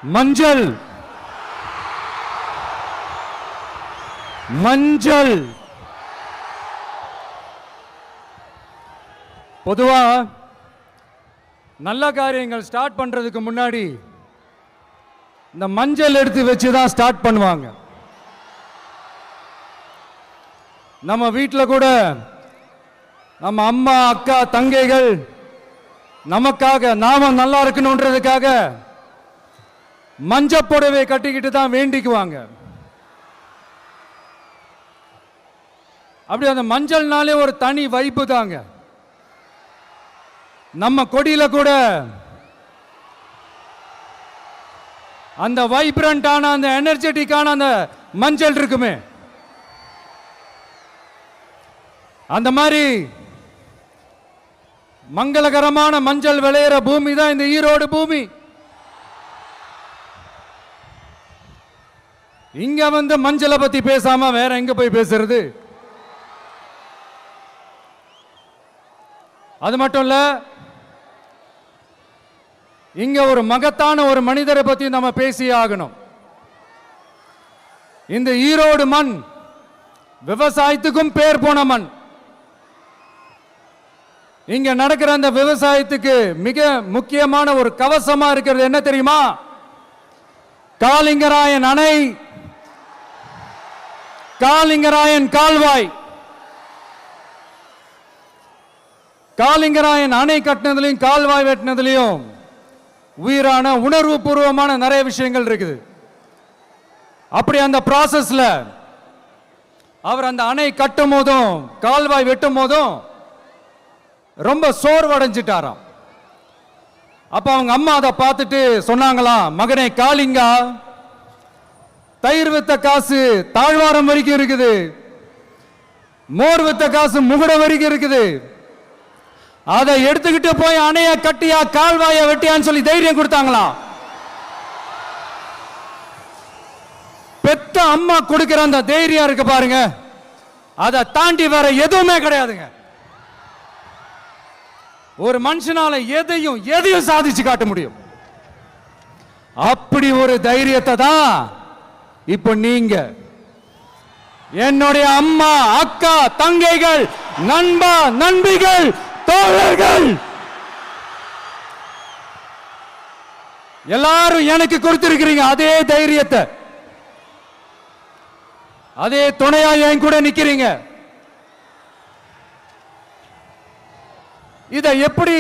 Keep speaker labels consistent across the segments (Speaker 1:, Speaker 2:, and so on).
Speaker 1: மஞ்சள் மஞ்சள் பொதுவா நல்ல காரியங்கள் ஸ்டார்ட் பண்றதுக்கு முன்னாடி இந்த மஞ்சள் எடுத்து வச்சு தான் ஸ்டார்ட் பண்ணுவாங்க. நம்ம வீட்டில் கூட நம்ம அம்மா அக்கா தங்கைகள் நமக்காக நாம நல்லா இருக்கணும்ன்றதுக்காக மஞ்சள் புடவை கட்டிக்கிட்டு தான் வேண்டிக்குவாங்க. அப்படி அந்த மஞ்சள்னாலே ஒரு தனி வைப்பு தாங்க. நம்ம கொடியில கூட அந்த வைப்ரண்டான அந்த எனர்ஜெட்டிக்கான அந்த மஞ்சள் இருக்குமே, அந்த மாதிரி மங்களகரமான மஞ்சள் விளையிற பூமி தான் இந்த ஈரோடு பூமி. இங்க வந்து மஞ்சளை பத்தி பேசாம வேற எங்க போய் பேசுறது? அது மட்டும் இல்ல, இங்க ஒரு மகத்தான ஒரு மனிதரை பத்தி நம்ம பேசி ஆகணும். இந்த ஈரோடு மண் விவசாயத்துக்கும் பேர் போன மண். இங்க நடக்கிற அந்த விவசாயத்துக்கு மிக முக்கியமான ஒரு கவசமா இருக்கிறது என்ன தெரியுமா? காலிங்கராயன் அணை, காலிங்கராயன் கால்வாய். காலிங்கராயன் அணை கட்டினதுலையும் கால்வாய் வெட்டினதுலையும் உயிரான உணர்வு பூர்வமான நிறைய விஷயங்கள் இருக்குது. அப்படி அந்த ப்ராசஸ்ல அவர் அந்த அணை கட்டும் போதும் கால்வாய் வெட்டும் போதும் ரொம்ப சோர்வடைஞ்சிட்டாராம். அப்ப அவங்க அம்மா அதை பார்த்துட்டு சொன்னாங்களாம், மகனே காளிங்கா, தயிர் வித்த காசு தாழ்வாரம் வரைக்கும் இருக்குது, மோர் வித்த காசு முகுடம் வரைக்கும் இருக்குது, அதை எடுத்துக்கிட்டு போய் அணைய கட்டியா கால்வாய வெட்டியான்னு சொல்லி தைரியம் கொடுத்தாங்களாம். பெத்த அம்மா கொடுக்கிற அந்த தைரியம் இருக்கு பாருங்க, அதை தாண்டி வேற எதுவுமே கிடையாதுங்க. ஒரு மனுஷனால எதையும் சாதிச்சு காட்ட முடியும். அப்படி ஒரு தைரியத்தை தான் இப்ப நீங்க என்னுடைய அம்மா அக்கா தங்கைகள் நண்பா நண்பிகள் தோழர்கள் எல்லாரும் எனக்கு கொடுத்திருக்கிறீங்க. அதே தைரியத்தை, அதே துணையா என் கூட நிக்கிறீங்க. இதை எப்படி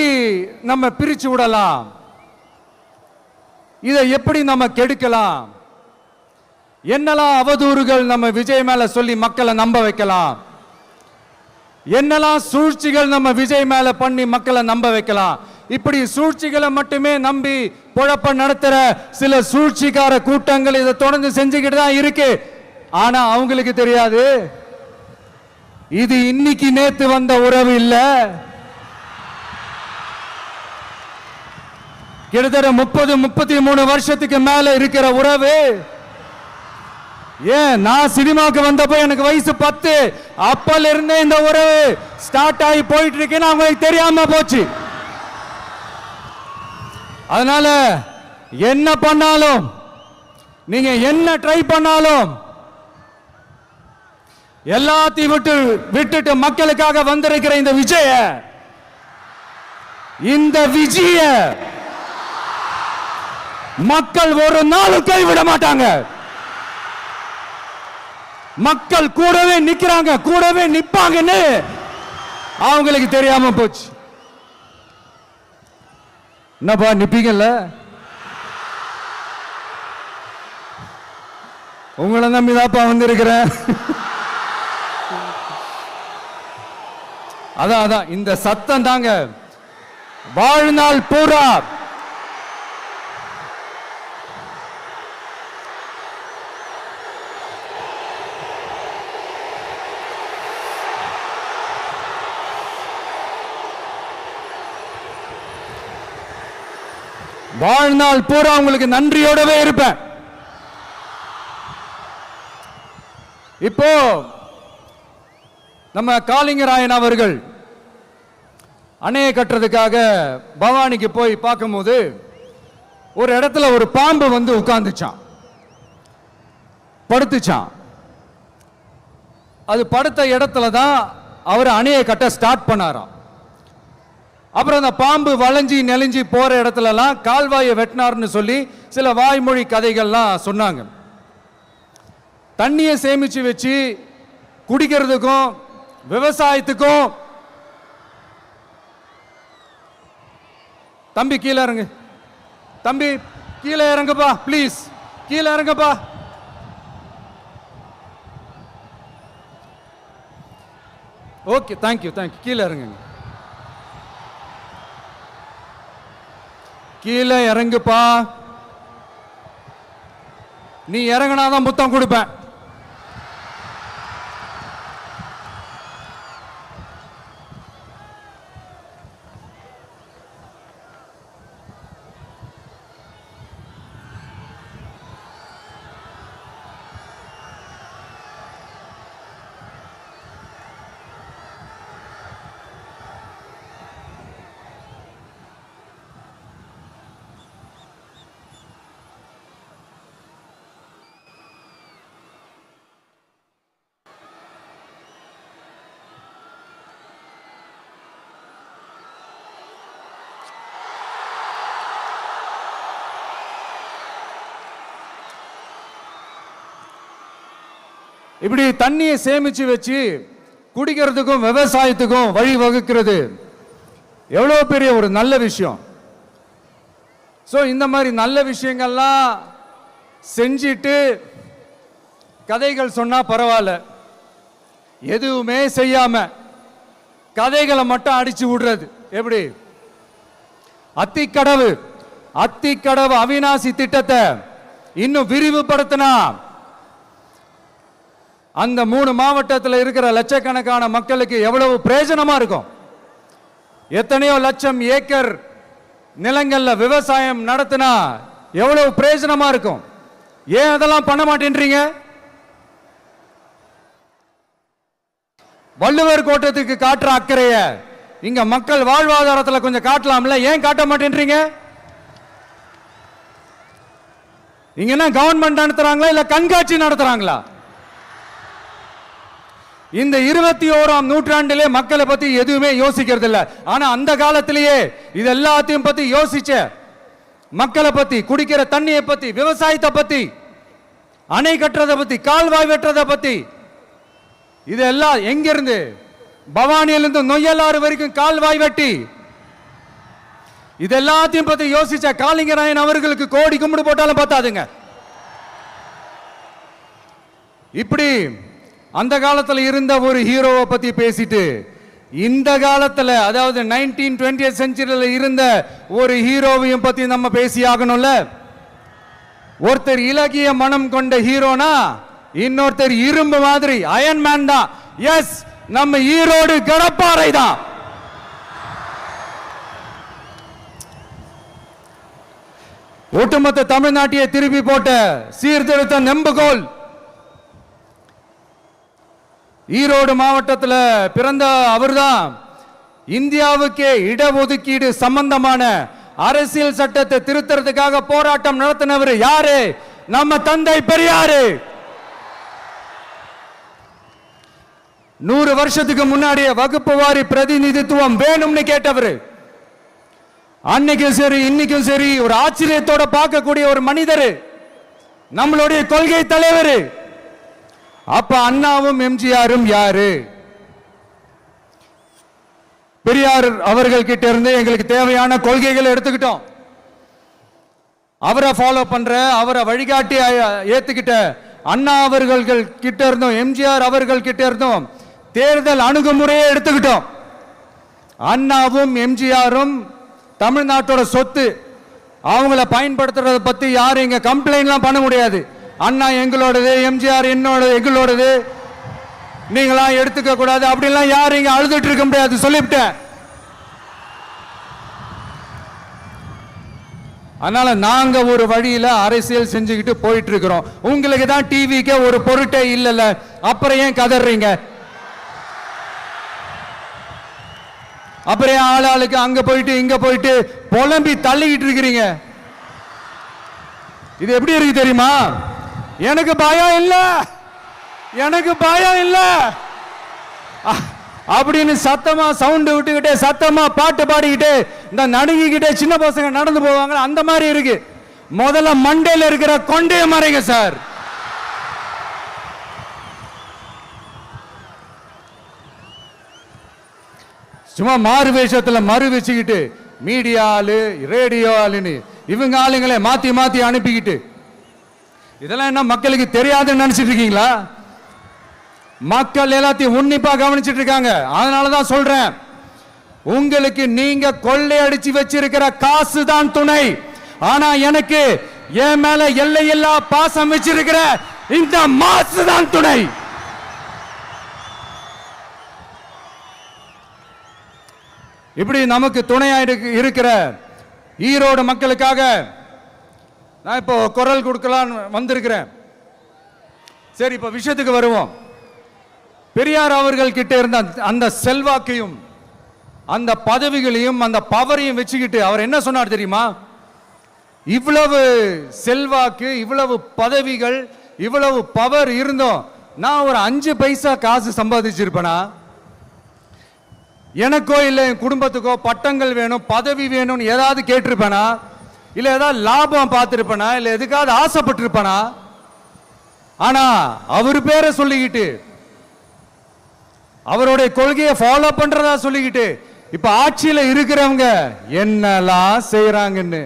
Speaker 1: நம்ம பிரிச்சு விடலாம்? இதை எப்படி நம்ம கெடுக்கலாம்? என்னெல்லாம் அவதூறுகள் நம்ம விஜய் மேல சொல்லி மக்களை நம்ப வைக்கலாம்? என்னெல்லாம் சூழ்ச்சிகள் நம்ம விஜய் மேல பண்ணி மக்களை நம்ப வைக்கலாம்? இப்படி சூழ்ச்சிகளை மட்டுமே நம்பி பொழப்ப நடத்துற சில சூழ்ச்சிக்கார கூட்டங்கள் இதை தொடர்ந்து செஞ்சுக்கிட்டு தான் இருக்கு. ஆனா அவங்களுக்கு தெரியாது, இது இன்னைக்கு நேத்து வந்த உறவு இல்ல. கிட்டத்தட்ட 30-33 வருஷத்துக்கு மேல இருக்கிற உறவு. ஏன் நான் சினிமாவுக்கு வந்தப்போ எனக்கு வயசு 10, அப்பல இருந்தே இந்த உறவு ஸ்டார்ட் ஆகி போயிட்டு இருக்கேன்னு அவங்களுக்கு தெரியாம போச்சு. அதனால என்ன பண்ணாலும், நீங்க என்ன ட்ரை பண்ணாலும், எல்லாத்தையும் விட்டுட்டு மக்களுக்காக வந்திருக்கிற இந்த விஜய மக்கள் ஒரு நாளும் கைவிட மாட்டாங்க. மக்கள் கூடவே நிக்கிறாங்க, கூடவே நிப்பாங்கன்னு அவங்களுக்கு தெரியாம போச்சு. என்னப்பா நிப்பீங்கல்ல? உங்களை நம்பிதாப்பா வந்திருக்கிறேன். அதான் இந்த சத்தம் தாங்க வாழ்நாள் பூரா உங்களுக்கு நன்றியோடவே இருப்பேன். இப்போ நம்ம காளிங்கராயன் அவர்கள் அணையை கட்டுறதுக்காக பவானிக்கு போய் பார்க்கும்போது ஒரு இடத்துல ஒரு பாம்பு வந்து உட்கார்ந்துச்சான், படுத்துச்சான். அது படுத்த இடத்துல தான் அவர் அணையை கட்ட ஸ்டார்ட் பண்ணாராம். அப்புறம் அந்த பாம்பு வளைஞ்சி நெளிஞ்சி போற இடத்துலலாம் கால்வாயை வெட்டினார்னு சொல்லி சில வாய்மொழி கதைகள்லாம் சொன்னாங்க. தண்ணியை சேமிச்சு வச்சு குடிக்கிறதுக்கும் விவசாயத்துக்கும். தம்பி கீழே இறங்கு, தம்பி கீழே இறங்குப்பா, ப்ளீஸ் கீழே இறங்குப்பா. Okay, thank you thank you. கீழே இறங்குங்க, கீழே இறங்குப்பா. நீ இறங்கினாதான் முத்தம் கொடுப்பேன். இப்படி தண்ணியை சேமிச்சு வச்சு குடிக்கிறதுக்கும் விவசாயத்துக்கும் வழி வகுக்கிறது எவ்வளவு பெரிய ஒரு நல்ல விஷயம். ஸோ இந்த மாதிரி நல்ல விஷயங்கள்லாம் செஞ்சிட்டு கதைகள் சொன்னா பரவாயில்ல, எதுவுமே செய்யாம கதைகளை மட்டும் அடிச்சு விடுறது எப்படி? அத்திக்கடவு அவிநாசி திட்டத்தை இன்னும் விரிவுபடுத்தினா அந்த 3 மாவட்டத்தில் இருக்கிற லட்சக்கணக்கான மக்களுக்கு எவ்வளவு பிரயோஜனமா இருக்கும். எத்தனையோ லட்சம் ஏக்கர் நிலங்கள்ல விவசாயம் நடத்தினா எவ்வளவு பிரயோஜனமா இருக்கும். ஏன் அதெல்லாம் பண்ண மாட்டேன்றீங்க? வள்ளுவர் கோட்டத்துக்கு காட்டுற அக்கறைய இங்க மக்கள் வாழ்வாதாரத்தில் கொஞ்சம் காட்டலாம்ல, ஏன் காட்ட மாட்டேன்றீங்க? இங்க என்ன கவர்மெண்ட் நடத்துறாங்களா இல்ல கண்காட்சி நடத்துறாங்களா? இந்த 21ஆம் நூற்றாண்டிலே மக்களை பத்தி எதுவுமே யோசிக்கிறது இல்ல. ஆனா அந்த காலத்திலேயே இது எல்லாத்தையும் பத்தி யோசிச்ச மக்களை பத்தி, குடிக்கிற தண்ணியை பத்தி, விவசாயத்தை பத்தி, அணை கட்டுறதை பத்தி, கால்வாய் வெட்டுறதை பத்தி, இதெல்லாம் எங்கிருந்து? பவானியிலிருந்து நொய்யலாறு வரைக்கும் கால்வாய் வெட்டி இது எல்லாத்தையும் பத்தி யோசிச்ச காளிங்கராயன் அவர்களுக்கு கோடி கும்பிடு போட்டாலும் பார்த்தாதுங்க. இப்படி அந்த காலத்தில் இருந்த ஒரு ஹீரோவை பத்தி பேசிட்டு இந்த காலத்தில், அதாவது 1920th செஞ்சுரியில் இருந்த ஒரு ஹீரோவையும் பத்தி நம்ம பேசி ஆகணும்ல. ஒருத்தர் இலகிய மனம் கொண்ட ஹீரோனா இன்னொருத்தர் இரும்பு மாதிரி அயன் மேன் தான். எஸ், நம்ம ஈரோடு கடப்பாறை தான். ஒட்டுமொத்த தமிழ்நாட்டையே திருப்பி போட்ட சீர்திருத்த நெம்புகோல். ஈரோடு மாவட்டத்தில் பிறந்த அவர்தான் இந்தியாவுக்கே இடஒதுக்கீடு சம்பந்தமான அரசியல் சட்டத்தை திருத்தறதுக்காக போராட்டம் நடத்தினவர் யாரு? நம்ம தந்தை பெரியாரு. 100 வருஷத்துக்கு முன்னாடியே வகுப்பு வாரி பிரதிநிதித்துவம் வேணும்னு கேட்டவர். அன்னைக்கும் சரி இன்னைக்கும் சரி ஒரு ஆச்சரியத்தோட பார்க்கக்கூடிய ஒரு மனிதர், நம்மளுடைய கொள்கை தலைவர். அப்ப அண்ணாவும் எம்ஜிஆரும் யாரு? பெரியார் அவர்கள் கிட்ட இருந்து எங்களுக்கு தேவையான கொள்கைகளை எடுத்துக்கிட்டோம். அவரை ஃபாலோ பண்ற, அவரை வழிகாட்டி ஏத்துக்கிட்ட அண்ணா அவர்கள் கிட்ட இருந்தோம், எம்ஜிஆர் அவர்கள் கிட்ட இருந்தோம் தேர்தல் அணுகுமுறையை எடுத்துக்கிட்டோம். அண்ணாவும் எம்ஜிஆரும் தமிழ்நாட்டோட சொத்து. அவங்கள பயன்படுத்துறத பத்தி யாரும் இங்க கம்ப்ளைண்ட்லாம் பண்ண முடியாது. அண்ணா எங்களோடது, எம்ஜிஆர் எங்களோடது, நீங்களா எடுத்துக்க கூடாது அப்படிலாம் யாரும் இங்க அழுதுட்டு இருக்க முடியாது, சொல்லிவிட்டேன். அதனால நாங்க ஒரு வழியில அரசியல் செஞ்சுக்கிட்டு போயிட்டு இருக்கிறோம். உங்களுக்கு தான் டிவிக்கே ஒரு பொருட்டே இல்லைல்ல, அப்புறம் ஏன் கதறீங்க? அப்புறம் ஆளுக்கு அங்க போயிட்டு இங்க போயிட்டு புலம்பி தள்ளிக்கிட்டு இருக்கிறீங்க. இது எப்படி இருக்கு தெரியுமா? எனக்கு பயம் இல்ல, எனக்கு பயம் இல்ல அப்படின்னு சத்தமா சவுண்ட் விட்டுக்கிட்டே சத்தமா பாட்டு பாடிக்கிட்டே இந்த நடுங்கிக்கிட்டே சின்ன பசங்க நடந்து போவாங்க. அந்த மாதிரி இருக்கு. முதல்ல மண்டையில இருக்கிற கொண்டைய மறைங்க சார். சும்மா மாறு வேஷத்துல மறு வச்சுக்கிட்டு மீடியா ஆளு ரேடியோ ஆளுன்னு இவங்க ஆளுங்களே மாத்தி மாத்தி அனுப்பிக்கிட்டு இதெல்லாம் என்ன மக்களுக்கு தெரியாதுன்னு நினைச்சிட்டு இருக்கீங்களா? மக்கள் எல்லாத்தையும் உன்னிப்பா கவனிச்சிட்டு இருக்காங்க. அதனாலதான் சொல்றேன், உங்களுக்கு நீங்க கொள்ளையடிச்சு வச்சிருக்கிற காசு தான் துணை. ஆனா எனக்கு என் மேல எல்லையில்லா பாசம் வச்சிருக்கிற இந்த மாசு தான் துணை. இப்படி நமக்கு துணையா இருக்கிற ஈரோடு மக்களுக்காக நான் இப்போ குரல் கொடுக்கலான்னு வந்திருக்கிறேன். சரி, இப்போ விஷயத்துக்கு வருவோம். பெரியார் அவர்கள் கிட்ட இருந்த அந்த செல்வாக்கையும் அந்த பதவிகளையும் அந்த பவரையும் வச்சுக்கிட்டு அவர் என்ன சொன்னார் தெரியுமா? இவ்வளவு செல்வாக்கு, இவ்வளவு பதவிகள், இவ்வளவு பவர் இருந்தோம் நான் ஒரு 5 பைசா காசு சம்பாதிச்சிருப்பேனா? எனக்கோ இல்லை என் குடும்பத்துக்கோ பட்டங்கள் வேணும், பதவி வேணும்னு ஏதாவது கேட்டிருப்பேனா? இல்லை ஏதாவது லாபம் பார்த்துருப்பேனா? இல்லை எதுக்காவது ஆசைப்பட்டிருப்பேனா? ஆனா அவர் பேரை சொல்லிக்கிட்டு அவருடைய கொள்கையை ஃபாலோ பண்றதா சொல்லிக்கிட்டு இப்ப ஆட்சியில இருக்கிறவங்க என்னெல்லாம் செய்யறாங்கன்னு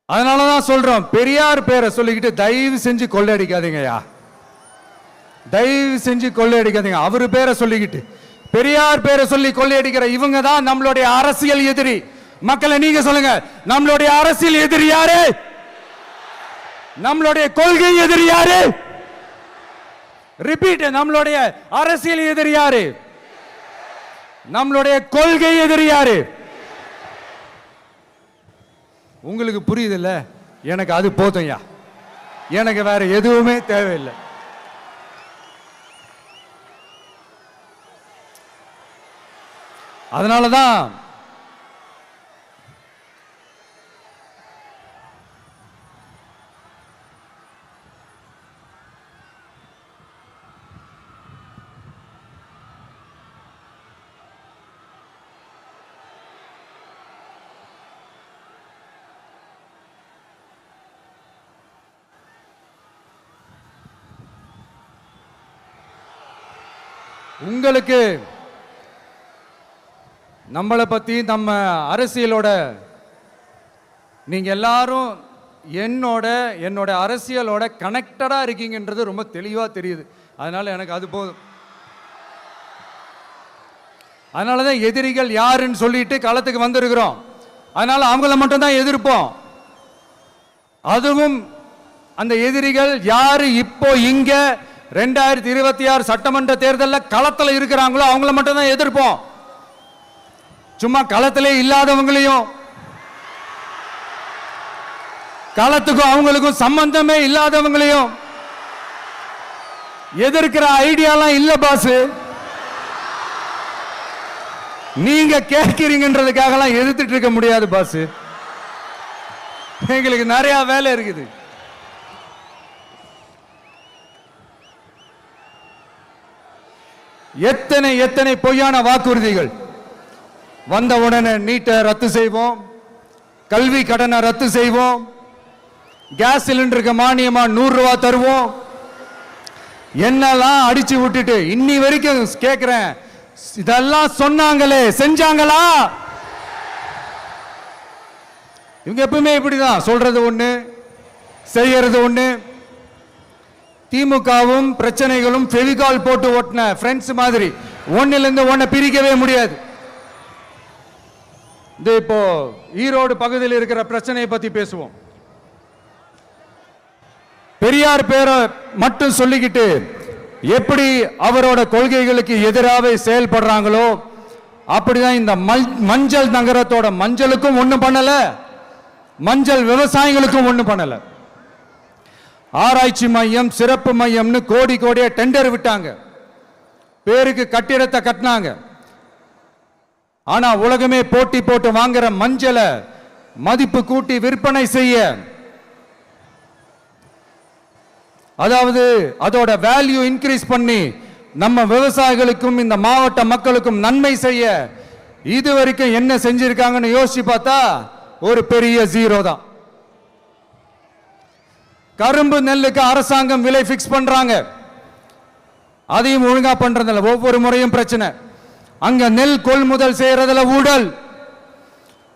Speaker 1: அதனாலதான் சொல்றோம், பெரியார் பேரை சொல்லிக்கிட்டு தயவு செஞ்சு கொள்ளையடிக்காதீங்கயா, தயவு செஞ்சு கொள்ளையடிக்காதீங்க. அவரு பேரை சொல்லிக்கிட்டு பெரியார் பேரை சொல்லி கொள்ளையடிக்கிற இவங்க தான் நம்மளுடைய அரசியல் எதிரி. மக்களை நீங்க சொல்லுங்க, நம்மளுடைய அரசியல் எதிரி யாரு? நம்மளுடைய கொள்கை எதிரி யாரு? ரிப்பீட், நம்மளுடைய அரசியல் எதிரி யாரு? நம்மளுடைய கொள்கை எதிரி யாரு? உங்களுக்கு புரியுது இல்ல? எனக்கு அது போதும்யா, எனக்கு வேற எதுவுமே தேவையில்லை. அதனாலதான் உங்களுக்கு நம்மளை பத்தி நம்ம அரசியலோட நீங்க எல்லாரும் என்னோட அரசியலோட கனெக்டடா இருக்கீங்கன்றது ரொம்ப தெளிவா தெரியுது. அதனால எனக்கு அது போதும். அதனாலதான் எதிரிகள் யாருன்னு சொல்லிட்டு களத்துக்கு வந்திருக்கிறோம். அதனால அவங்கள மட்டும் தான் எதிர்ப்போம். அதுவும் அந்த எதிரிகள் யாரு இப்போ இங்க 2026 சட்டமன்ற தேர்தலில் களத்தில் இருக்கிறாங்களோ அவங்கள மட்டும் தான் எதிர்ப்போம். சும்மா களத்திலே இல்லாதவங்களையும் களத்துக்கும் அவங்களுக்கும் சம்பந்தமே இல்லாதவங்களையும் எதிர்க்கிற ஐடியாலாம் இல்ல பாஸ். நீங்க கேட்கிறீங்கன்றதுக்காகலாம் எதிர்த்துட்டு இருக்க முடியாது பாஸ். எங்களுக்கு நிறைய வேலை இருக்குது. எத்தனை எத்தனை பொய்யான வாக்குறுதிகள். வந்த உடனே நீட்டை ரத்து செய்வோம், கல்வி கடனை ரத்து செய்வோம், கேஸ் சிலிண்டருக்கு மானியமா 100 ரூபாய் தருவோம், என்னெல்லாம் அடிச்சு விட்டுட்டு இன்னி வரைக்கும் கேட்கிறேன், இதெல்லாம் சொன்னாங்களே செஞ்சாங்களா? இவங்க எப்பவுமே இப்படிதான், சொல்றது ஒண்ணு செய்யறது ஒண்ணு. திமுகவும் பிரச்சனைகளும் ஃபெவிகால் போட்டு ஓட்டின ஃப்ரெண்ட்ஸ் மாதிரி ஒன்னிலிருந்து ஒன்ன பிரிக்கவே முடியாது. இப்போ ஈரோடு பகுதியில் இருக்கிற பிரச்சனையை பத்தி பேசுவோம். பெரியார் பேரை மட்டும் சொல்லிக்கிட்டு எப்படி அவரோட கொள்கைகளுக்கு எதிராக செயல்படுறாங்களோ அப்படிதான் இந்த மஞ்சள் நகரத்தோட மஞ்சளுக்கும் ஒண்ணும் பண்ணல, மஞ்சள் விவசாயிகளுக்கும் ஒண்ணும் பண்ணல. ஆராய்ச்சி மையம், சிறப்பு மையம்னு கோடி கோடியா டெண்டர் விட்டாங்க, பேருக்கு கட்டிடத்தை கட்டினாங்க. ஆனா உலகமே போட்டி போட்டு வாங்குற மஞ்சளை மதிப்பு கூட்டி விற்பனை செய்ய, அதாவது அதோட வேல்யூ இன்க்ரீஸ் பண்ணி நம்ம விவசாயிகளுக்கும் இந்த மாவட்ட மக்களுக்கும் நன்மை செய்ய இதுவரைக்கும் என்ன செஞ்சிருக்காங்கன்னு யோசிச்சு பார்த்தா ஒரு பெரிய ஜீரோ தான். கரும்பு நெல்லுக்கு அரசாங்கம் விலை பிக்ஸ் பண்றாங்க, அதையும் ஒழுங்கா பண்றதில்ல. ஒவ்வொரு முறையும் பிரச்சனை. அங்க நெல் கொள்முதல் செய்யறதுல ஊழல்.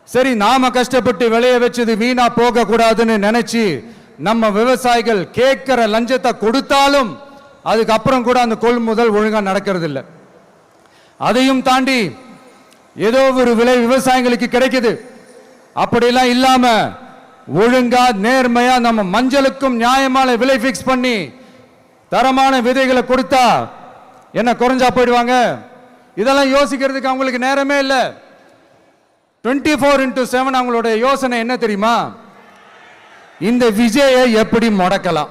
Speaker 1: சரி, நாம கஷ்டப்பட்டு விளைய வச்சது வீணா போக கூடாதுன்னு நினைச்சு நம்ம விவசாயிகள் கேட்கிற லஞ்சத்தை கொடுத்தாலும் அதுக்கப்புறம் கூட அந்த கொள்முதல் ஒழுங்கா நடக்கிறது இல்லை. அதையும் தாண்டி ஏதோ ஒரு விலை விவசாயிகளுக்கு கிடைக்குது. அப்படிலாம் இல்லாம ஒழுங்கா நேர்மையா நம்ம மஞ்சளுக்கும் நியாயமான விலை பிக்ஸ் பண்ணி தரமான விதைகளை கொடுத்தா என்ன குறைஞ்சா போயிடுவாங்க? இதெல்லாம் யோசிக்கிறதுக்கு அவங்களுக்கு நேரமே இல்லை. 24/7 அவங்களுடைய யோசனை என்ன தெரியுமா? இந்த விஜயை எப்படி முடக்கலாம்,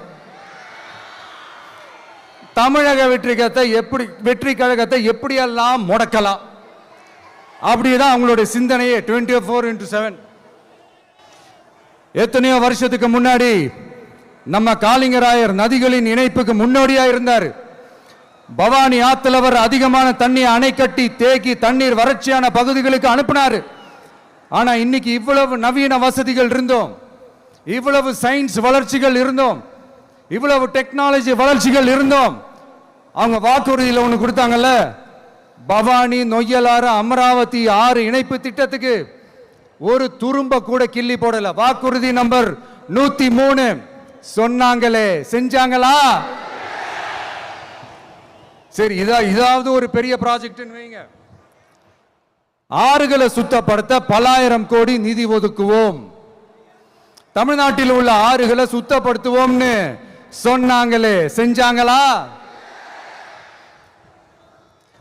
Speaker 1: தமிழக வெற்றி கழகத்தை எப்படியெல்லாம் முடக்கலாம், அப்படிதான் அவங்களுடைய சிந்தனையே 24/7. எத்தனையோ வருஷத்துக்கு முன்னாடி நம்ம காளிங்கராயர் நதிகளின் இணைப்புக்கு முன்னோடியா இருந்தார். பவானி ஆத்துல வர அதிகமான தண்ணீர் அணை கட்டி தேக்கி தண்ணீர் வறட்சியான பகுதிகளுக்கு அனுப்பினார். ஆனா இன்னைக்கு இவ்வளவு நவீன வசதிகள் இருந்தோம், இவ்வளவு சயின்ஸ் வளர்ச்சிகள் இருந்தோம், இவ்வளவு டெக்னாலஜி வளர்ச்சிகள் இருந்தோம், அவங்க வாக்குறுதியில் ஒன்று கொடுத்தாங்கல்ல, பவானி நொய்யலாறு அமராவதி 6 இணைப்பு திட்டத்துக்கு ஒரு துரும்ப கூட கிள்ளி போடல. வாக்குறுதி நம்பர் 103 சொன்னாங்களே, செஞ்சாங்களா? சரி, இதாவது ஒரு பெரிய ப்ராஜெக்ட் வைங்க. ஆறுகளை சுத்தப்படுத்த பல்லாயிரம் கோடி நிதி ஒதுக்குவோம், தமிழ்நாட்டில் உள்ள ஆறுகளை சுத்தப்படுத்துவோம்னு சொன்னாங்களே, செஞ்சாங்களா?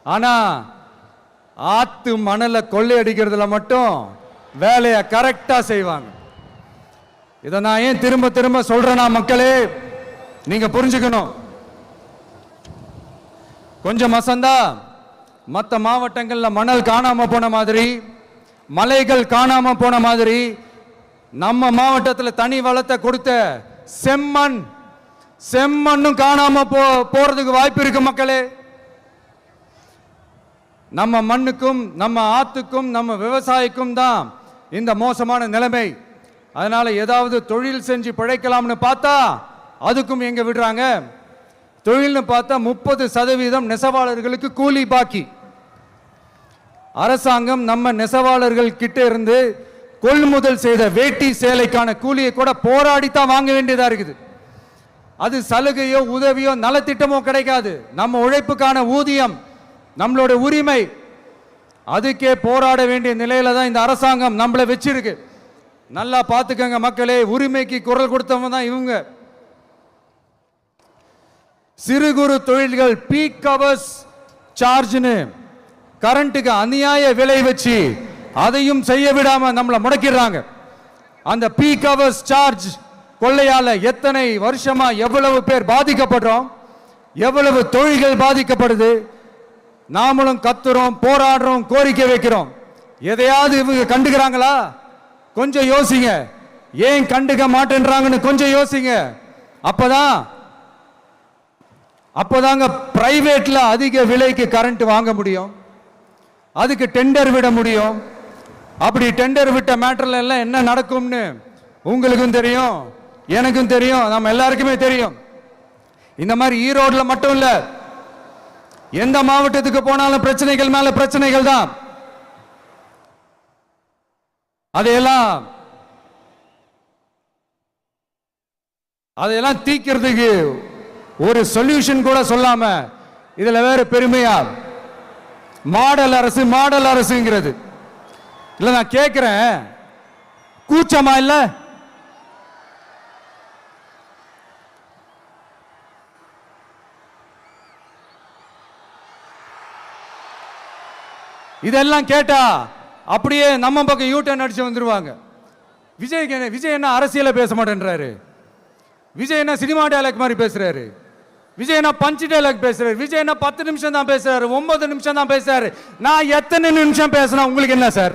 Speaker 1: ஆனா ஆத்து மணலை கொள்ளையடிக்கிறதுல மட்டும் வேலையை கரெக்டா செய்வாங்க. இதை நான் ஏன் திரும்ப திரும்ப சொல்றேன்னா, மக்களே நீங்க புரிஞ்சுக்கணும். கொஞ்சம் மசந்தா மற்ற மாவட்டங்கள்ல மணல் காணாம போன மாதிரி, மலைகள் காணாம போன மாதிரி, நம்ம மாவட்டத்தில் தனி வளத்தை கொடுத்த செம்மண்ணும் காணாம போறதுக்கு வாய்ப்பு இருக்கு மக்களே. நம்ம மண்ணுக்கும் நம்ம ஆத்துக்கும் நம்ம விவசாயிக்கும் தான் இந்த மோசமான நிலைமை. அதனால ஏதாவது தொழில் செஞ்சு பிழைக்கலாம்னு பார்த்தா அதுக்கும் எங்க விடுறாங்க? தொழில்னு பார்த்தா 30% நெசவாளர்களுக்கு கூலி பாக்கி. அரசாங்கம் நம்ம நெசவாளர்கள் கிட்ட இருந்து கொள்முதல் செய்த வேட்டி சேலைக்கான கூலியை கூட போராடித்தான் வாங்க வேண்டியதா இருக்குது. அது சலுகையோ உதவியோ நலத்திட்டமோ கிடைக்காது. நம்ம உழைப்புக்கான ஊதியம், நம்மளோட உரிமை, அதுக்கே போராட வேண்டிய நிலையில தான் இந்த அரசாங்கம் நம்மளை வச்சிருக்கு. நல்லா பார்த்துக்கங்க மக்களே, உரிமைக்கு குரல் கொடுத்தவங்க தான் இவங்க. சிறு குறு தொழில்கள் பீக் ஹவர்ஸ் சார்ஜ்னு கரண்ட்டுக்கு அநியாய விலை வச்சு அதையும் செய்ய விடாம நம்மளை முடக்கிடுறாங்க. அந்த பீக் ஹவர்ஸ் சார்ஜ் கொள்ளையால எத்தனை வருஷமா எவ்வளவு பேர் பாதிக்கப்படுறோம், எவ்வளவு தொழில்கள் பாதிக்கப்படுது. நாமளும் கத்துறோம், போராடுறோம், கோரிக்கை வைக்கிறோம். எதையாவது இவங்க கண்டுக்கிறாங்களா? கொஞ்சம் யோசிங்க. ஏன் கண்டுக்க மாட்டேன்றாங்கன்னு கொஞ்சம் யோசிங்க. அப்பதாங்க பிரைவேட்ல அதிக விலைக்கு கரண்ட் வாங்க முடியும், அதுக்கு டெண்டர் விட முடியும். அப்படி டெண்டர் விட்ட மேட்டர்ல எல்லாம் என்ன நடக்கும்னு உங்களுக்கும் தெரியும், எனக்கும் தெரியும், நம்ம எல்லாருக்குமே தெரியும். இந்த மாதிரி ஈரோடுல மட்டும் இல்ல, எந்த மாவட்டத்துக்கு போனாலும் பிரச்சனைகள் மேல பிரச்சனைகள் தான். அதையெல்லாம் தீக்கிறதுக்கு ஒரு சொல்யூஷன் கூட சொல்லாம இதுல வேற பெருமையா மாடல் அரசுங்கிறது இல்ல. நான் கேட்கிறேன், கூச்சமா இல்ல? இதெல்லாம் கேட்டா அப்படியே நம்ம பக்கம் யூட்டர்ன் அடிச்சு வந்துருவாங்க. விஜய் என்ன அரசியல பேச மாட்டேன்றாரு, விஜய் என்ன சினிமா டயலாக் மாதிரி பேசுறாரு. விஜயனா பஞ்சு டைலாக் பேசுறாரு, விஜயனா 10 நிமிஷம் தான் பேசுறாரு, 9 நிமிஷம் தான் பேசுறாரு. நான் எத்தனை நிமிஷம் பேசினா உங்களுக்கு என்ன சார்?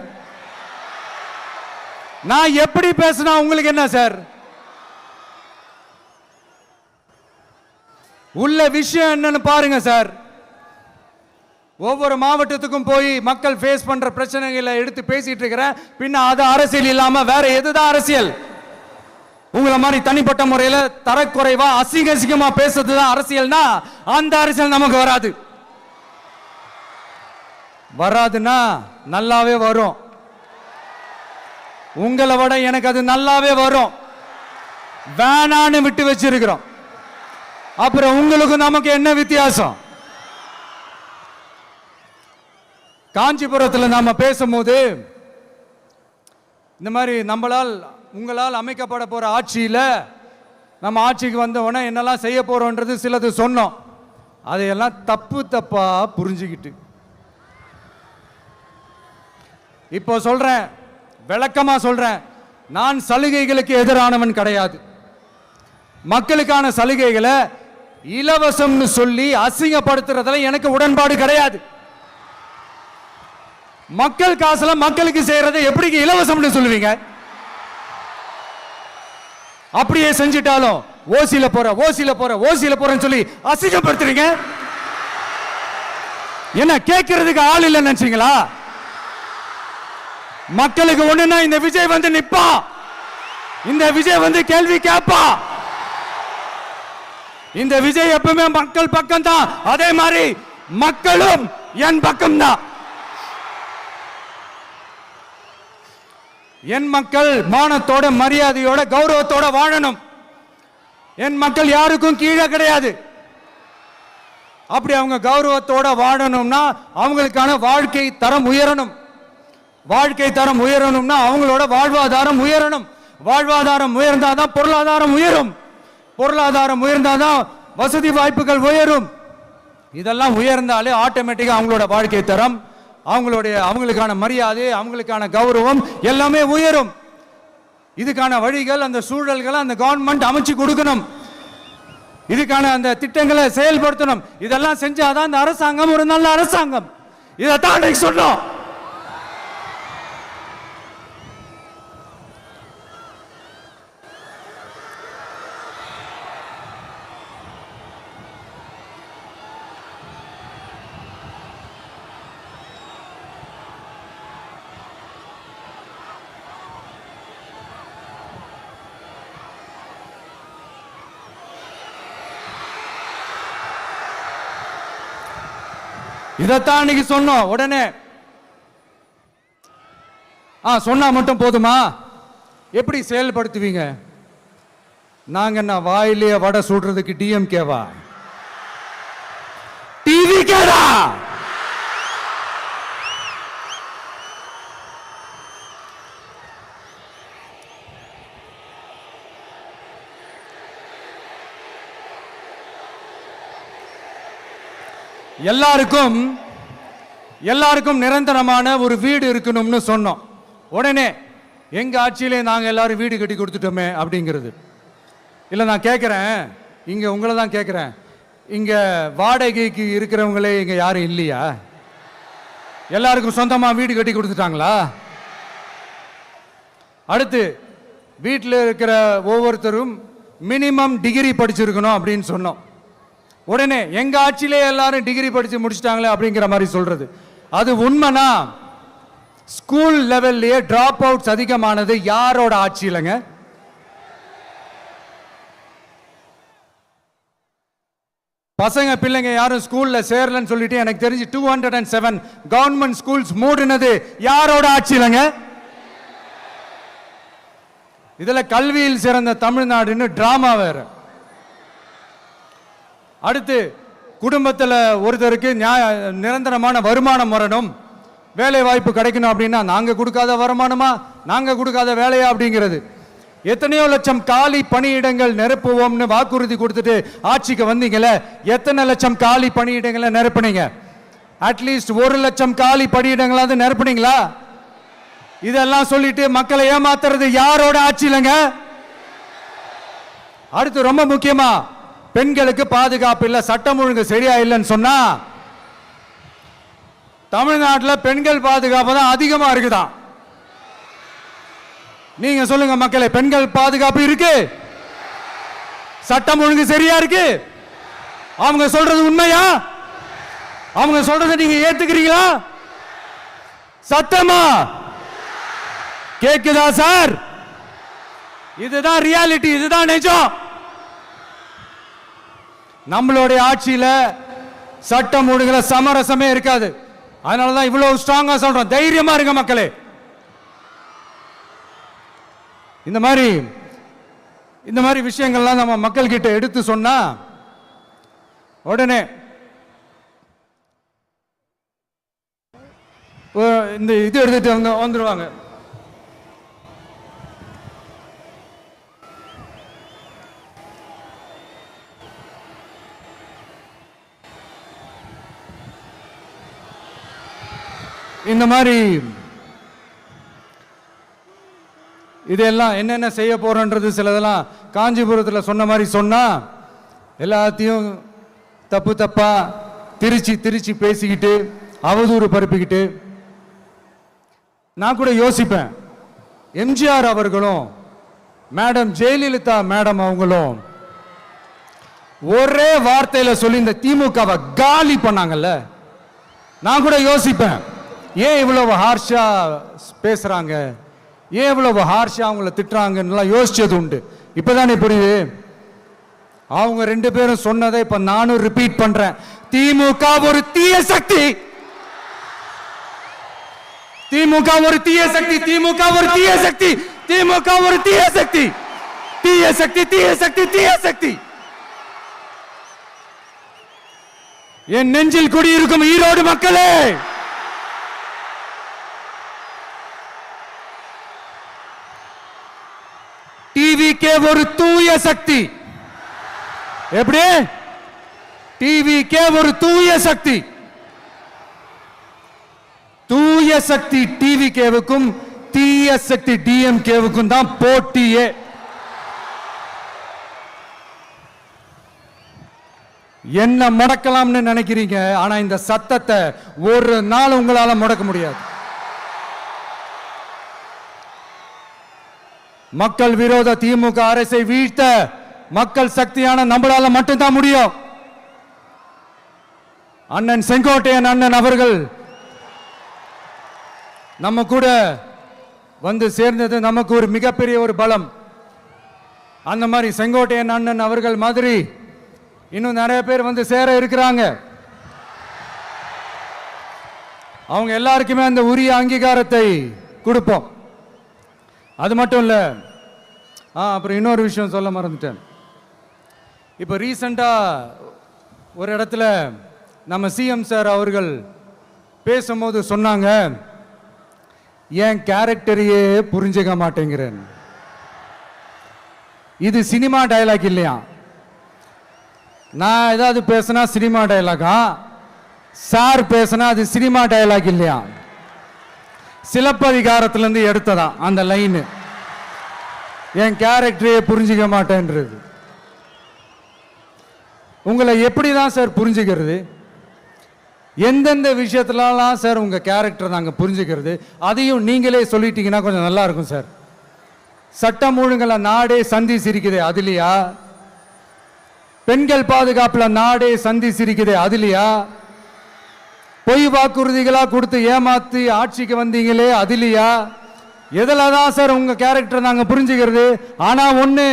Speaker 1: நான் எப்படி பேசினா உங்களுக்கு என்ன சார்? உள்ள விஷயம் என்னன்னு பாருங்க சார். ஒவ்வொரு மாவட்டத்துக்கும் போய் மக்கள் ஃபேஸ் பண்ற பிரச்சனைகளை எடுத்து பேசிட்டு இருக்கிறேன். பின்ன அது அரசியல் இல்லாம வேற எதுதான் அரசியல்? உங்களை மாதிரி தனிப்பட்ட முறையில் தரக்குறைவா அசிங்கமா பேசுறதுதான் அரசியல்னா அந்த அரசியல் நமக்கு வராது. வராதுன்னா நல்லாவே வரும். உங்களை விட எனக்கு அது நல்லாவே வரும். வேணான்னு விட்டு வச்சிருக்கிறோம். அப்புறம் உங்களுக்கு நமக்கு என்ன வித்தியாசம்? காஞ்சிபுரத்தில் நாம பேசும்போது இந்த மாதிரி உங்களால் அமைக்கப்பட போற ஆட்சியில நம்ம ஆட்சிக்கு வந்த உடனே என்னெல்லாம் செய்ய போறோம்ன்றது சிலது சொன்னோம். அதையெல்லாம் தப்பா புரிஞ்சுக்கிட்டு இப்போ சொல்றேன், விளக்கமா சொல்றேன். நான் சலுகைகளுக்கு எதிரானவன் கிடையாது. மக்களுக்கான சலுகைகளை இலவசம்னு சொல்லி அசிங்கப்படுத்துறதுல எனக்கு உடன்பாடு கிடையாது. மக்கள் காசுல மக்களுக்கு செய்யறதை எப்படி இலவசம்னு சொல்லுவீங்க? அப்படியே செஞ்சிட்டாலும் ஓசில போறேன்னு சொல்லி அசிங்கப்படுத்துறீங்க. என்ன கேட்கறதுக்கு ஆள் இல்லைன்னு நினைச்சீங்களா? மக்களுக்கு ஒண்ணுன்னா இந்த விஜய் வந்து நிப்பா, இந்த விஜய் வந்து கேள்வி கேட்பா. இந்த விஜய் எப்பவுமே மக்கள் பக்கம் தான், அதே மாதிரி மக்களும் என் பக்கம் தான். என் மக்கள் மானத்தோட மரியாதையோட கௌரவத்தோட வாழணும். என் மக்கள் யாருக்கும் கீழே கிடையாது. அப்படி அவங்க கௌரவத்தோட வாழணும்னா அவங்களுக்கான வாழ்க்கை தரம் உயரணும். வாழ்க்கை தரம் உயரணும்னா அவங்களோட வாழ்வாதாரம் உயரணும். வாழ்வாதாரம் உயர்ந்தாதான் பொருளாதாரம் உயரும். பொருளாதாரம் உயர்ந்தாதான் வசதி வாய்ப்புகள் உயரும். இதெல்லாம் உயர்ந்தாலே ஆட்டோமேட்டிக்கா அவங்களோட வாழ்க்கை தரம், அவங்களுக்கான மரியாதை, அவங்களுக்கான கௌரவம் எல்லாமே உயரும். இதுக்கான வழிகள், அந்த சூழல்களை அந்த கவர்மெண்ட் அமைச்சு கொடுக்கணும். இதுக்கான அந்த திட்டங்களை செயல்படுத்தணும். இதெல்லாம் செஞ்சாதான் அந்த அரசாங்கம் ஒரு நல்ல அரசாங்கம். இதைத்தான் சொன்னோம். இதைத்தான் இன்னைக்கு சொன்னோம். உடனே சொன்னா மட்டும் போதுமா? எப்படி செயல்படுத்துவீங்க? நாங்க என்ன வாயிலே வடை சுடுறதுக்கு டிஎம்கேவா? டிவிகேடா? எல்லாருக்கும் நிரந்தரமான ஒரு வீடு இருக்கணும்னு சொன்னோம். உடனே எங்க ஆட்சியிலே நாங்க எல்லாரும் வீடு கட்டி கொடுத்துட்டோமே அப்படிங்கிறது இல்ல. நான் கேட்கிறேன், இங்க உங்களை தான் கேட்கிறேன், இங்க வாடகைக்கு இருக்கிறவங்களே இங்க யாரும் இல்லையா? எல்லாருக்கும் சொந்தமா வீடு கட்டி கொடுத்துட்டாங்களா? அடுத்து வீட்டில் இருக்கிற ஒவ்வொருத்தரும் மினிமம் டிகிரி படிச்சிருக்கணும் அப்படின்னு சொன்னோம். உடனே எங்க ஆட்சியிலே எல்லாரும் டிகிரி படிச்சு முடிச்சிட்டாங்களே அப்படிங்கிற மாதிரி சொல்றது அது உண்மைனா? ஸ்கூல் லெவல்லையே டிராப் அவுட்ஸ் அதிகமானது யாரோட ஆட்சியிலங்க? பசங்க பிள்ளைங்க யாரும் ஸ்கூல்ல சேரலன்னு சொல்லிட்டு எனக்கு தெரிஞ்சு 207 கவர்மெண்ட் ஸ்கூல்ஸ் மூடினது யாரோட ஆட்சியிலங்க? இதுல கல்வியில் சிறந்த தமிழ்நாடுன்னு டிராமா வேற. அடுத்து குடும்பத்தில் ஒருத்தருக்கு நிரந்தரமான வருமானம் வரணும், வேலை வாய்ப்பு கிடைக்கணும் அப்படின்னா நாங்க கொடுக்காத வருமானமா, நாங்க கொடுக்காத வேலையா அப்படிங்கிறது. எத்தனையோ லட்சம் காலி பணியிடங்கள் நிரப்புவோம்னு வாக்குறுதி கொடுத்துட்டு ஆட்சிக்கு வந்தீங்களே, எத்தனை லட்சம் காலி பணியிடங்களை நிரப்புனீங்க? அட்லீஸ்ட் 1 லட்சம் காலி பணியிடங்களாவது நிரப்புனீங்களா? இதெல்லாம் சொல்லிட்டு மக்களை ஏமாத்துறது யாரோட ஆட்சியிலங்க? அடுத்து ரொம்ப முக்கியமா பெண்களுக்கு பாதுகாப்பு இல்லை, சட்டம் ஒழுங்கு சரியா இல்லைன்னு சொன்னா தமிழ்நாட்டில் பெண்கள் பாதுகாப்பு தான் அதிகமா இருக்குதான். நீங்க சொல்லுங்க மக்களே, பெண்கள் பாதுகாப்பு இருக்கு, சட்டம் ஒழுங்கு சரியா இருக்கு? அவங்க சொல்றது உண்மையா? அவங்க சொல்றதை நீங்க ஏத்துக்கிறீங்களா? சத்தமா கேக்குதா சார்? இதுதான் ரியாலிட்டி, இதுதான் நிஜம். நம்மளுடைய ஆட்சியில சட்டம் ஒழுங்குல சமரசமே இருக்காது. அதனாலதான் இவ்வளவு ஸ்ட்ராங்கா சொல்றோம், தைரியமா இருங்க மக்களே. இந்த மாதிரி விஷயங்கள்லாம் நம்ம மக்கள் கிட்ட எடுத்து சொன்னா உடனே இந்த இது எடுத்துட்டு வந்துருவாங்க. இந்த மாதிரி இதெல்லாம் என்னென்ன செய்ய போறோன்றது சிலதெல்லாம் காஞ்சிபுரத்தில் சொன்ன மாதிரி சொன்னா எல்லாத்தையும் தப்பா திருச்சி பேசிக்கிட்டு அவதூறு பரப்பிக்கிட்டு. நான் கூட யோசிப்பேன், எம்ஜிஆர் அவர்களும் மேடம் ஜெயலலிதா மேடம் அவங்களும் ஒரே வார்த்தையில சொல்லி இந்த திமுகவை காலி பண்ணாங்கல்ல. நான் கூட யோசிப்பேன், ஏன் இவ்வளவு ஹார்ஷா பேசுறாங்க, ஏன் இவ்வளவு ஹார்ஷா அவங்கள திட்டுறாங்கன்னு யோசிச்சது உண்டு. இப்பதானே புரியுது. அவங்க ரெண்டு பேரும் சொன்னதை இப்ப நானும் ரிப்பீட் பண்றேன். திமுக ஒரு தீய சக்தி, திமுக ஒரு தீய சக்தி, திமுக ஒரு தீய சக்தி, திமுக ஒரு தீய சக்தி, தீய சக்தி, தீய சக்தி, தீய சக்தி. என் நெஞ்சில் குடியிருக்கும் ஈரோடு மக்களே, டிவிகே ஒரு தூய சக்தி. எப்படி? டிவிகே ஒரு தூய சக்தி. தூய சக்தி டிவிகேவுக்கும் தீய சக்தி டிஎம்கேவுக்கும் தான் போட்டியே. என்ன முடக்கலாம்னு நினைக்கிறீங்க, ஆனா இந்த சத்தத்தை ஒரு நாள் உங்களால முடக்க முடியாது. மக்கள் விரோத திமுக அரசை வீழ்த்த மக்கள் சக்தியான நம்மளால மட்டும்தான் முடியும். அண்ணன் செங்கோட்டையன் அண்ணன் அவர்கள் நம்ம கூட வந்து சேர்ந்தது நமக்கு ஒரு மிகப்பெரிய ஒரு பலம். அந்த மாதிரி செங்கோட்டையன் அண்ணன் அவர்கள் மாதிரி இன்னும் நிறைய பேர் வந்து சேர இருக்கிறாங்க. அவங்க எல்லாருக்குமே அந்த உரிய அங்கீகாரத்தை கொடுப்போம். அது மட்டும் இல்ல, அப்புறம் இன்னொரு விஷயம் சொல்ல மறந்துட்டேன். இப்போ ரீசண்டா ஒரு இடத்துல நம்ம சிஎம் சார் அவர்கள் பேசும்போது சொன்னாங்க, என் கேரக்டரையே புரிஞ்சுக்க மாட்டேங்கிறேன். இது சினிமா டயலாக் இல்லையா? நான் ஏதாவது பேசினா சினிமா டயலாகா? சார் பேசினா அது சினிமா டயலாக் இல்லையா? சிலப்பதிகாரத்திலிருந்து எடுத்ததா அந்த லைன். என் கேரக்டரையே புரிஞ்சிக்க மாட்டேன்றது. உங்களை எப்படிதான் சார் புரிஞ்சுக்கிறது? எந்தெந்த விஷயத்துலலாம் சார் உங்க கேரக்டர் நாங்கள் புரிஞ்சுக்கிறது? அதையும் நீங்களே சொல்லிட்டீங்கன்னா கொஞ்சம் நல்லா இருக்கும் சார். சட்டம் ஒழுங்குல நாடே சந்தி சிரிக்குது, அதுலையா? பெண்கள் பாதுகாப்புல நாடே சந்தி சிரிக்குது, அதுலையா? பொய் வாக்குறுதிகளா கொடுத்து ஏமாத்தி ஆட்சிக்கு வந்தீங்களே, அதுலையா? எதுல தான் சார் உங்க கேரக்டர் நாங்க புரிஞ்சுக்கிறது? ஆனா ஒண்ணு,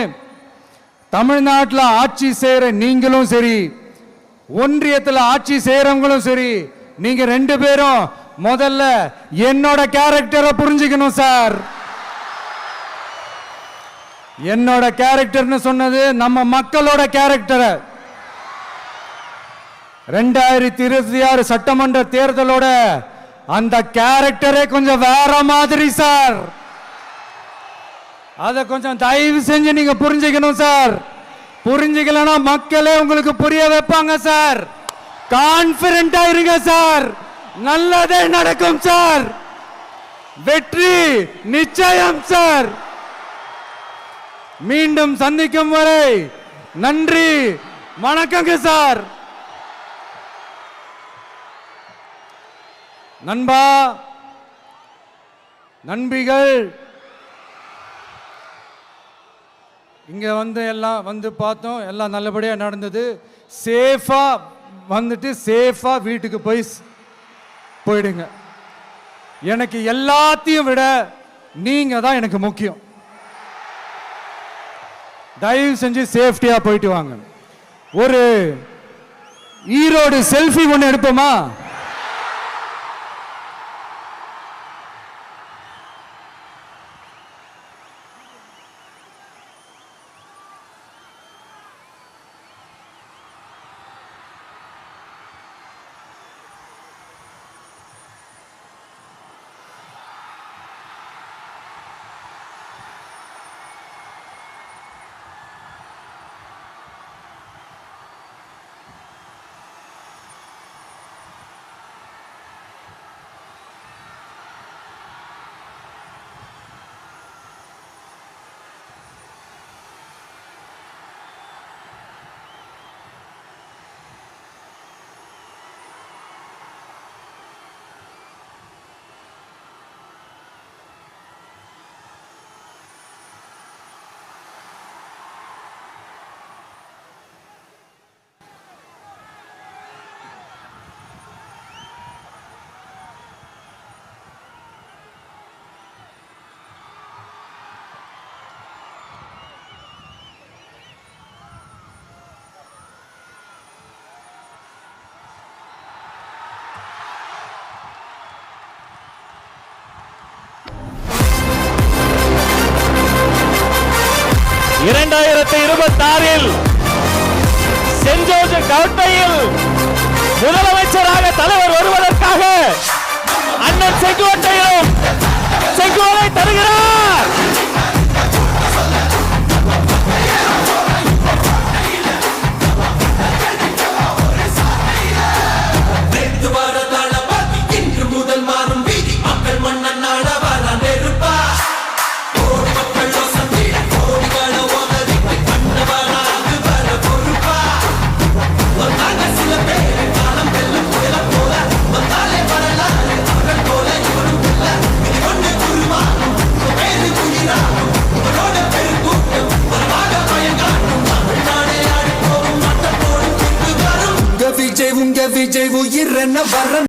Speaker 1: தமிழ்நாட்டில் ஆட்சி செய்யற நீங்களும் சரி, ஒன்றியத்தில் ஆட்சி செய்யறவங்களும் சரி, நீங்க ரெண்டு பேரும் முதல்ல என்னோட கேரக்டரை புரிஞ்சுக்கணும் சார். என்னோட கேரக்டர்னு சொன்னது நம்ம மக்களோட கேரக்டரை. 2026 சட்டமன்ற தேர்தலோட அந்த கேரக்டரே கொஞ்சம் வேற மாதிரி சார். அதை கொஞ்சம் தயவு செஞ்சு நீங்க புரிஞ்சுக்கணும் சார். புரிஞ்சுக்கலன்னா மக்களே உங்களுக்கு புரிய வைப்பாங்க சார். கான்பிடென்டா இருங்க சார், நல்லதே நடக்கும் சார். வெற்றி நிச்சயம் சார். மீண்டும் சந்திக்கும் வரை நன்றி, வணக்கங்க சார். நண்பா, நண்பிகள், இங்க எல்லாம் பார்த்தோம், எல்லாம் நல்லபடியா நடந்தது. சேஃபா வந்துட்டு சேஃபா வீட்டுக்கு போயிடுங்க. எனக்கு எல்லாத்தையும் விட நீங்க தான் எனக்கு முக்கியம். தயவு செஞ்சு சேஃப்டியா போயிட்டு வாங்க. ஒரு ஈரோடு செல்ஃபி ஒன்று எடுப்போமா?
Speaker 2: சென்ட் ஜோர்ஜ் கோட்டையில் முதலமைச்சராக தலைவர் வருவதற்காக அண்ணன் செங்கோட்டையிலும் செங்கோலை தருகிறார்.
Speaker 3: விஜய் உயிர் என்ன வர